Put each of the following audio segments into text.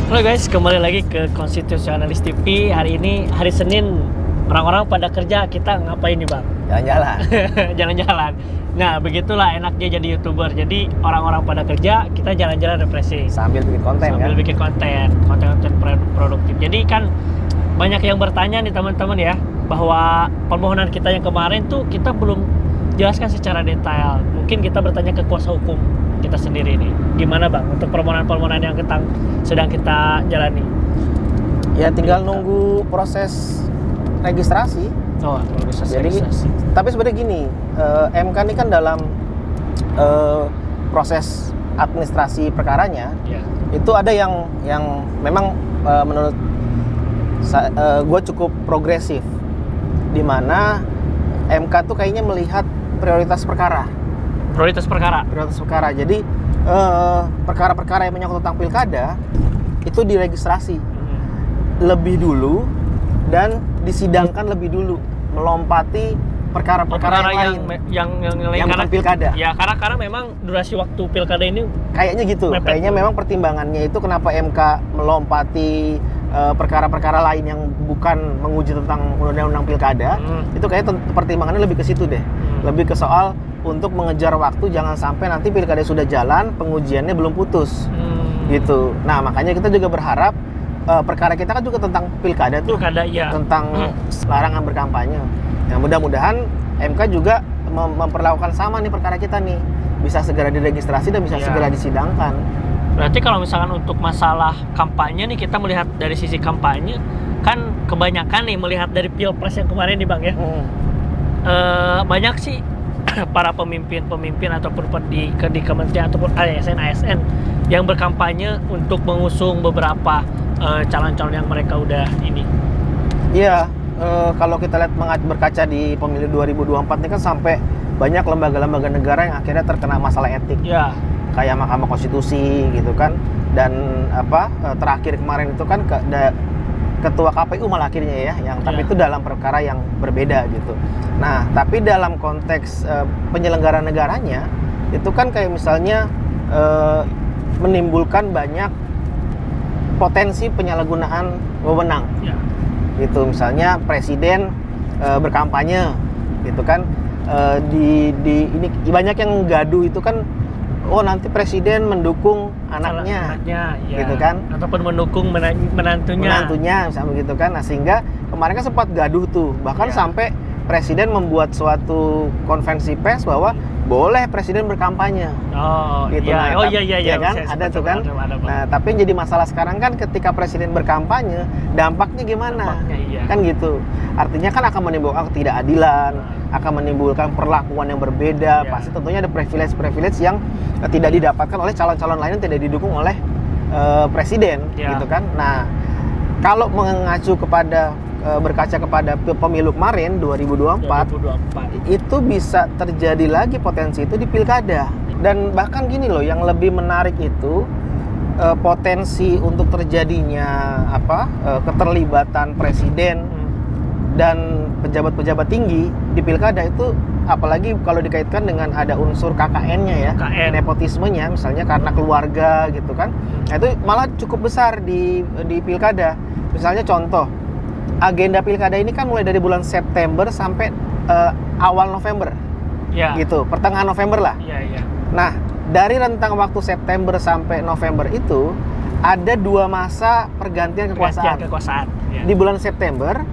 Halo guys, kembali lagi ke Konstitusionalis TV. Hari ini hari Senin, orang-orang pada kerja, kita ngapain nih Bang? Jalan-jalan. Jalan-jalan. Nah, begitulah enaknya jadi YouTuber. Jadi orang-orang pada kerja, kita jalan-jalan refreshing. Sambil bikin konten Sambil kan? bikin konten produktif. Jadi kan banyak yang bertanya nih teman-teman ya, bahwa permohonan kita yang kemarin tuh kita belum jelaskan secara detail. Mungkin kita bertanya ke kuasa hukum kita sendiri nih, gimana Bang untuk permohonan-permohonan yang sedang kita jalani? Ya tinggal nunggu proses registrasi. Oh, proses Jadi, registrasi. tapi sebenarnya gini, MK ini kan dalam proses administrasi perkaranya, Ya. itu ada yang memang menurut gue cukup progresif, di mana MK tuh kayaknya melihat prioritas perkara. Prioritas perkara. Jadi perkara-perkara yang menyangkut tentang pilkada itu diregistrasi lebih dulu dan disidangkan lebih dulu, melompati perkara-perkara yang karena pilkada. Ya, karena memang durasi waktu pilkada ini Kayaknya gitu. mepet. Kayaknya memang pertimbangannya itu kenapa MK melompati perkara-perkara lain yang bukan menguji tentang undang-undang pilkada. Itu kayaknya pertimbangannya lebih ke situ deh. Lebih ke soal untuk mengejar waktu, jangan sampai nanti pilkada sudah jalan, pengujiannya belum putus. Gitu. Nah, makanya kita juga berharap perkara kita kan juga tentang pilkada tuh. Pilkada, iya. Tentang larangan berkampanye. Nah, mudah-mudahan MK juga memperlakukan sama nih perkara kita nih. Bisa segera diregistrasi dan bisa Iya. segera disidangkan. Berarti kalau misalkan untuk masalah kampanye nih, kita melihat dari sisi kampanye, kan kebanyakan nih melihat dari Pilpres yang kemarin nih Bang ya. Banyak sih para pemimpin ataupun di kementerian ataupun ASN yang berkampanye untuk mengusung beberapa calon-calon yang mereka udah ini. Iya, kalau kita lihat berkaca di pemilu 2024 ini kan sampai banyak lembaga-lembaga negara yang akhirnya terkena masalah etik. Ya. Kayak Mahkamah Konstitusi gitu kan. Dan terakhir kemarin itu kan ketua KPU malah akhirnya ya, tapi itu dalam perkara yang berbeda gitu. Nah, tapi dalam konteks penyelenggara negaranya itu kan kayak misalnya menimbulkan banyak potensi penyalahgunaan wewenang. Ya. Gitu, misalnya presiden berkampanye gitu kan, ini banyak yang gaduh itu kan, oh nanti presiden mendukung anaknya ya. gitu kan, ataupun mendukung menantunya misalnya begitu kan. Nah, sehingga kemarin kan sempat gaduh tuh, bahkan sampai presiden membuat suatu konvensi pers bahwa boleh presiden berkampanye. Oh gitu. iya. Nah, Iya kan ada tuh kan. Nah, tapi yang jadi masalah sekarang kan ketika presiden berkampanye, dampaknya gimana? Iya. Kan gitu. Artinya kan akan menimbulkan ketidakadilan, akan menimbulkan perlakuan yang berbeda. Pasti tentunya ada privilege yang tidak didapatkan oleh calon-calon lain yang tidak didukung oleh presiden, gitu kan. Nah, kalau mengacu kepada berkaca kepada pemilu kemarin 2024, itu bisa terjadi lagi potensi itu di pilkada. Dan bahkan gini loh, yang lebih menarik itu potensi untuk terjadinya keterlibatan presiden dan pejabat-pejabat tinggi di pilkada itu, apalagi kalau dikaitkan dengan ada unsur KKN-nya ya, nepotismenya misalnya karena keluarga gitu kan. Nah, itu malah cukup besar di pilkada. Misalnya contoh, agenda pilkada ini kan mulai dari bulan September sampai awal November. Ya. Gitu, pertengahan November lah. Iya. Nah, dari rentang waktu September sampai November itu ada 2 masa pergantian kekuasaan. Ya. Di bulan September,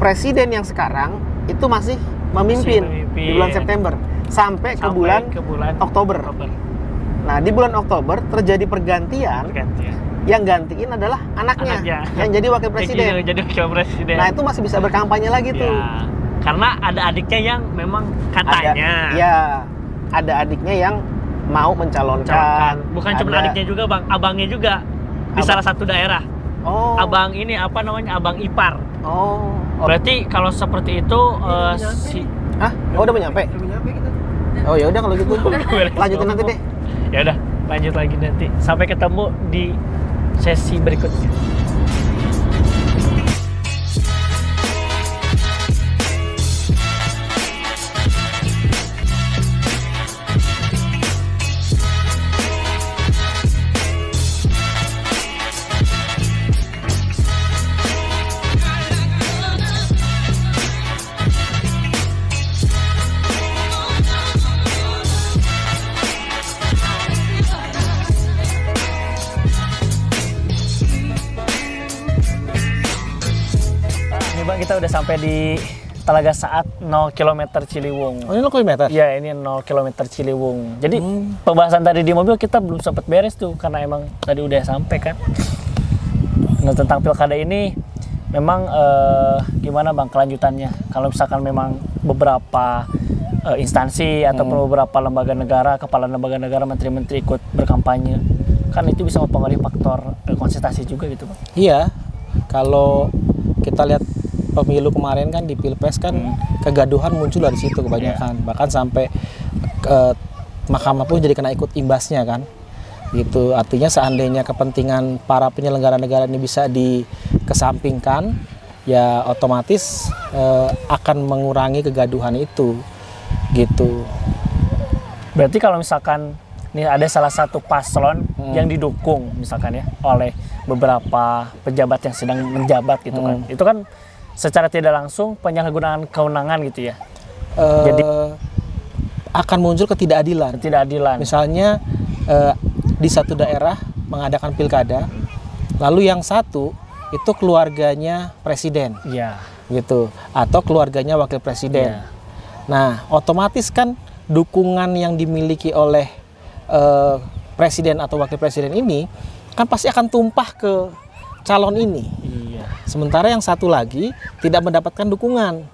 presiden yang sekarang itu masih memimpin di bulan September sampai ke bulan Oktober. Nah, di bulan Oktober terjadi pergantian. Yang gantiin adalah anaknya yang jadi wakil presiden. Nah, itu masih bisa berkampanye lagi tuh. Karena ada adiknya yang memang katanya. Ada adiknya yang mau mencalonkan. Bukan cuma adiknya juga Bang, abangnya juga di salah satu daerah. Oh. Abang ini apa namanya? Abang ipar. Oh. Berarti kalau seperti itu udah nyampe. Oh ya udah kalau gitu. Lanjutin nanti deh. Ya udah, lanjut lagi nanti. Sampai ketemu di sesi berikutnya. kita udah sampai di Telaga Saat 0 km Ciliwung. Oh, ini 0 km? Iya, ini 0 km Ciliwung. Jadi pembahasan tadi di mobil kita belum sempat beres tuh karena emang tadi udah sampai kan. Nah, tentang pilkada ini memang gimana Bang kelanjutannya? Kalau misalkan memang beberapa instansi ataupun beberapa lembaga negara, kepala lembaga negara, menteri-menteri ikut berkampanye, kan itu bisa mempengaruhi faktor kontestasi juga gitu Bang. Iya, kalau kita lihat pemilu kemarin kan di Pilpres kan kegaduhan muncul dari situ kebanyakan. Bahkan sampai mahkamah pun jadi kena ikut imbasnya kan. Gitu. Artinya seandainya kepentingan para penyelenggara negara ini bisa dikesampingkan, ya otomatis akan mengurangi kegaduhan itu. Gitu. Berarti kalau misalkan nih ada salah satu paslon yang didukung misalkan ya oleh beberapa pejabat yang sedang menjabat gitu kan. Itu kan secara tidak langsung penyalahgunaan kewenangan gitu ya. Jadi akan muncul ketidakadilan. Misalnya di satu daerah mengadakan pilkada, lalu yang satu itu keluarganya presiden, gitu, atau keluarganya wakil presiden. Nah, otomatis kan dukungan yang dimiliki oleh presiden atau wakil presiden ini kan pasti akan tumpah ke calon ini. Sementara yang satu lagi tidak mendapatkan dukungan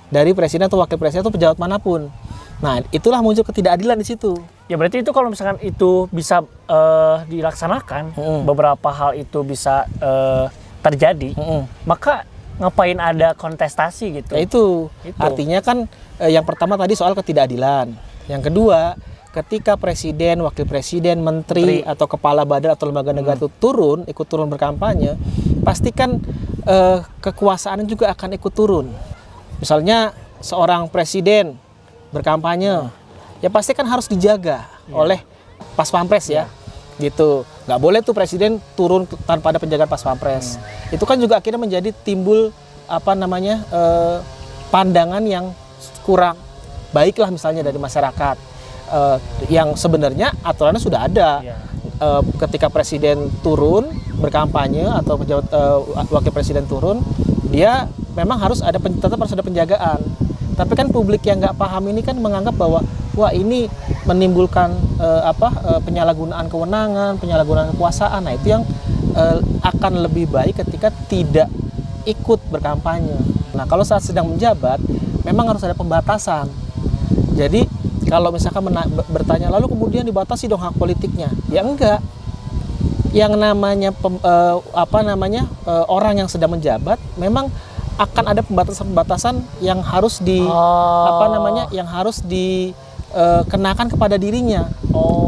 dari presiden atau wakil presiden atau pejabat manapun. Nah, itulah muncul ketidakadilan di situ. Ya berarti itu kalau misalkan itu bisa dilaksanakan, beberapa hal itu bisa terjadi, maka ngapain ada kontestasi gitu? Ya itu. Artinya kan yang pertama tadi soal ketidakadilan. Yang kedua, ketika presiden, wakil presiden, menteri atau kepala badan atau lembaga negara itu ikut turun berkampanye, pastikan kekuasaan juga akan ikut turun. Misalnya seorang presiden berkampanye, ya pasti kan harus dijaga oleh pas pampres ya, gitu. Nggak boleh tuh presiden turun tanpa ada penjagaan pas pampres. Itu kan juga akhirnya menjadi timbul pandangan yang kurang baik lah misalnya dari masyarakat. Yang sebenarnya aturannya sudah ada. Ketika presiden turun berkampanye atau pejabat wakil presiden turun, dia memang tetap harus ada penjagaan. Tapi kan publik yang nggak paham ini kan menganggap bahwa wah ini menimbulkan penyalahgunaan kewenangan, penyalahgunaan kekuasaan. Nah itu yang akan lebih baik ketika tidak ikut berkampanye. Nah kalau saat sedang menjabat memang harus ada pembatasan. Jadi kalau misalkan bertanya lalu kemudian dibatasi dong hak politiknya, ya enggak. Yang namanya orang yang sedang menjabat memang akan ada pembatasan-pembatasan yang harus dikenakan kepada dirinya.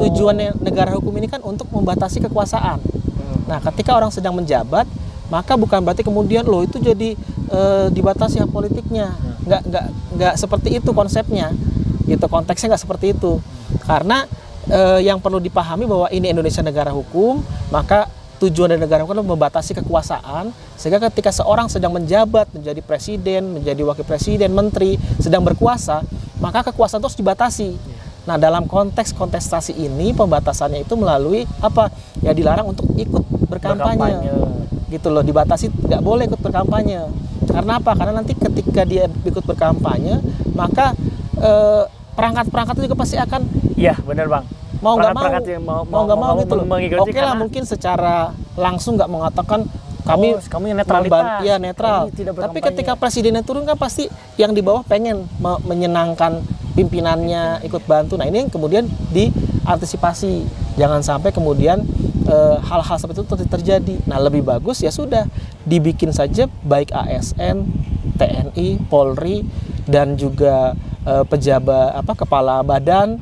Tujuan negara hukum ini kan untuk membatasi kekuasaan. Nah, ketika orang sedang menjabat, maka bukan berarti kemudian loh itu jadi dibatasi hak politiknya. Nggak seperti itu konsepnya. Gitu, konteksnya nggak seperti itu. Karena yang perlu dipahami bahwa ini Indonesia negara hukum, maka tujuan dari negara hukum adalah membatasi kekuasaan, sehingga ketika seorang sedang menjabat, menjadi presiden, menjadi wakil presiden, menteri, sedang berkuasa, maka kekuasaan itu harus dibatasi. Nah, dalam konteks kontestasi ini, pembatasannya itu melalui apa? Ya dilarang untuk ikut berkampanye. Gitu loh, dibatasi, nggak boleh ikut berkampanye. Karena apa? Karena nanti ketika dia ikut berkampanye, maka perangkat-perangkat itu juga pasti akan, iya benar Bang, mau nggak mau gitu loh. Oke lah, mungkin secara langsung nggak mengatakan kami netralitas, ya netral. Tapi ketika presidennya turun kan pasti yang di bawah pengen menyenangkan pimpinannya, ikut bantu. Nah ini yang kemudian diantisipasi, jangan sampai kemudian hal-hal seperti itu terjadi. Nah lebih bagus ya sudah dibikin saja baik ASN, TNI, Polri dan juga pejabat kepala badan,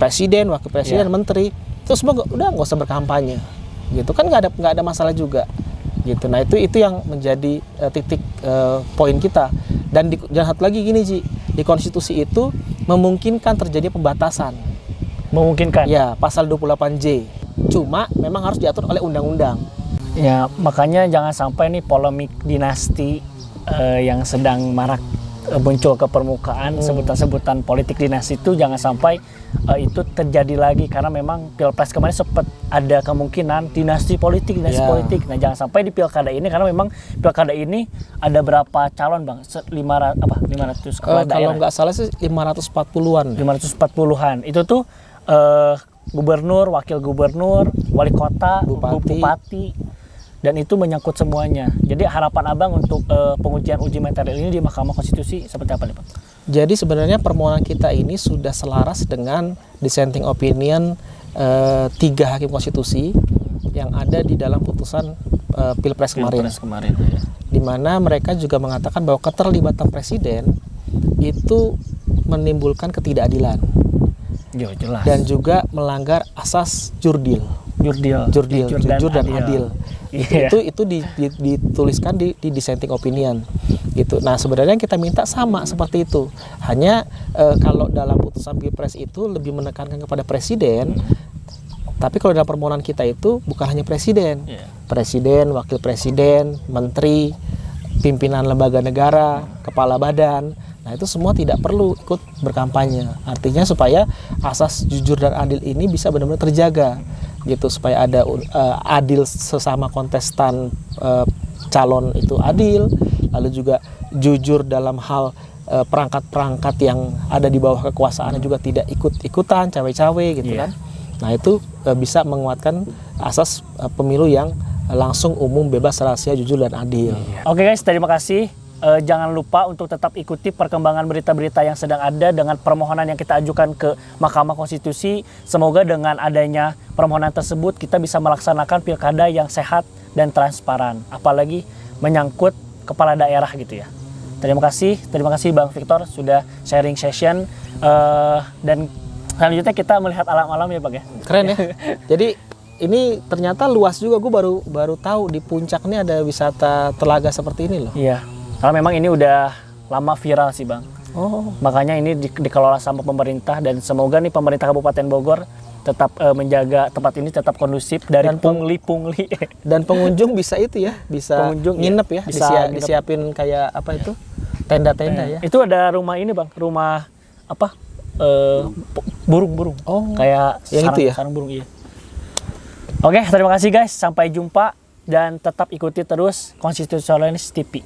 presiden, wakil presiden, menteri, itu semua udah nggak usah berkampanye, gitu kan nggak ada masalah juga, gitu. Nah itu yang menjadi titik poin kita. Dan satu lagi gini Ji, di konstitusi itu memungkinkan terjadi pembatasan. Memungkinkan? Ya, pasal 28J. Cuma memang harus diatur oleh undang-undang. Ya makanya jangan sampai nih polemik dinasti yang sedang marak muncul ke permukaan sebutan-sebutan politik dinasti itu jangan sampai itu terjadi lagi, karena memang pilpres kemarin sempat ada kemungkinan dinasti politik. Nah jangan sampai di pilkada ini, karena memang pilkada ini ada berapa calon bang? 500 kepala daerah. Kalau nggak salah sih 540-an. 540-an itu tuh gubernur, wakil gubernur, wali kota, bupati. Dan itu menyangkut semuanya. Jadi harapan Abang untuk pengujian uji material ini di Mahkamah Konstitusi seperti apa nih Pak? Jadi sebenarnya permohonan kita ini sudah selaras dengan dissenting opinion 3 hakim konstitusi yang ada di dalam putusan Pilpres kemarin. Ya. Di mana mereka juga mengatakan bahwa keterlibatan presiden itu menimbulkan ketidakadilan. Yo, jelas. Dan juga melanggar asas jurdil, jujur dan adil. Itu dituliskan di dissenting opinion gitu. Nah sebenarnya kita minta sama seperti itu, hanya kalau dalam putusan Pilpres itu lebih menekankan kepada presiden, tapi kalau dalam permohonan kita itu bukan hanya presiden, presiden, wakil presiden, menteri, pimpinan lembaga negara, kepala badan. Nah itu semua tidak perlu ikut berkampanye. Artinya supaya asas jujur dan adil ini bisa benar-benar terjaga gitu, supaya ada adil sesama kontestan calon itu adil, lalu juga jujur dalam hal perangkat-perangkat yang ada di bawah kekuasaan juga tidak ikut-ikutan cawe-cawe gitu kan. Nah itu bisa menguatkan asas pemilu yang langsung, umum, bebas, rahasia, jujur dan adil. Oke guys, terima kasih. Jangan lupa untuk tetap ikuti perkembangan berita-berita yang sedang ada dengan permohonan yang kita ajukan ke Mahkamah Konstitusi. Semoga dengan adanya permohonan tersebut kita bisa melaksanakan pilkada yang sehat dan transparan, apalagi menyangkut kepala daerah gitu ya. Terima kasih Bang Victor sudah sharing session, dan selanjutnya kita melihat alam-alam ya Bang ya. Keren ya. Jadi ini ternyata luas juga, gue baru tahu di puncak ini ada wisata telaga seperti ini loh. Iya. Karena memang ini udah lama viral sih Bang. Makanya ini dikelola sama pemerintah, dan semoga nih pemerintah Kabupaten Bogor tetap menjaga tempat ini tetap kondusif dari pungli-pungli. Dan pengunjung bisa itu ya, bisa nginep ya, bisa disiapin kayak apa itu, tenda-tenda ya. Itu ada rumah ini Bang, rumah apa? Burung-burung. Kayak yang itu ya. Sarang burung iya. Oke, terima kasih guys. Sampai jumpa dan tetap ikuti terus Konstitusionalis TV.